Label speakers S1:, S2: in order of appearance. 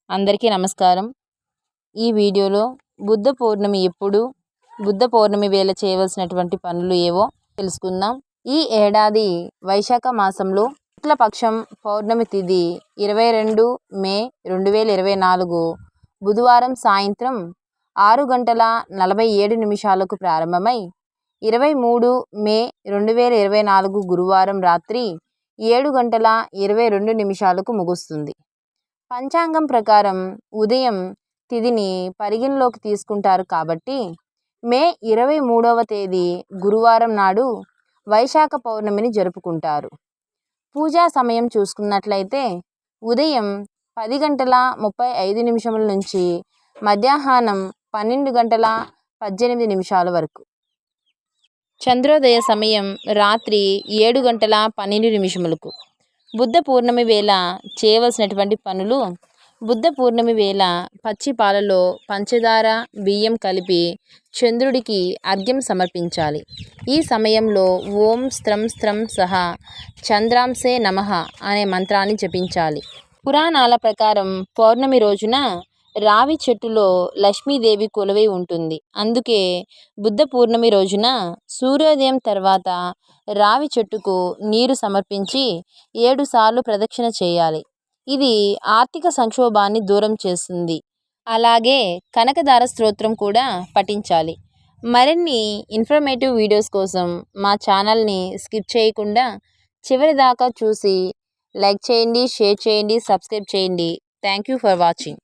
S1: అందరికీ నమస్కారం. ఈ వీడియోలో బుద్ధ పౌర్ణమి ఎప్పుడు, బుద్ధ పౌర్ణమి వేళ చేయవలసినటువంటి పనులు ఏవో తెలుసుకుందాం. ఈ ఏడాది వైశాఖ మాసంలో శుక్లపక్షం పౌర్ణమి తిథి 22 మే 2024 బుధవారం సాయంత్రం 6:47 ప్రారంభమై 23 మే 2024 గురువారం రాత్రి 7:22 ముగుస్తుంది. పంచాంగం ప్రకారం ఉదయం తిథిని పరిగణలోకి తీసుకుంటారు కాబట్టి మే 23వ తేదీ గురువారం నాడు వైశాఖ పౌర్ణమిని జరుపుకుంటారు. పూజా సమయం చూసుకున్నట్లయితే ఉదయం 10:35 నుంచి మధ్యాహ్నం 12:18 వరకు. చంద్రోదయ సమయం రాత్రి 7:12 బుద్ధ పూర్ణమి వేళ చేయవలసినటువంటి పనులు. బుద్ధ పూర్ణమి వేళ పచ్చి పాలలో పంచదార, బియ్యం కలిపి చంద్రుడికి అర్ఘ్యం సమర్పించాలి. ఈ సమయంలో ఓం స్త్రం స్త్రం సహా చంద్రాంసే నమః అనే మంత్రాన్ని జపించాలి. పురాణాల ప్రకారం పౌర్ణమి రోజున రావి చెట్టులో లక్ష్మీదేవి కొలువై ఉంటుంది. అందుకే బుద్ధ పూర్ణమి రోజున సూర్యోదయం తర్వాత రావి చెట్టుకు నీరు సమర్పించి 7 సార్లు ప్రదక్షిణ చేయాలి. ఇది ఆర్థిక సంక్షోభాన్ని దూరం చేస్తుంది. అలాగే కనకదార స్తోత్రం కూడా పఠించాలి. మరిన్ని ఇన్ఫర్మేటివ్ వీడియోస్ కోసం మా ఛానల్ని స్కిప్ చేయకుండా చివరి దాకా చూసి లైక్ చేయండి, షేర్ చేయండి, సబ్స్క్రైబ్ చేయండి. Thank you for watching.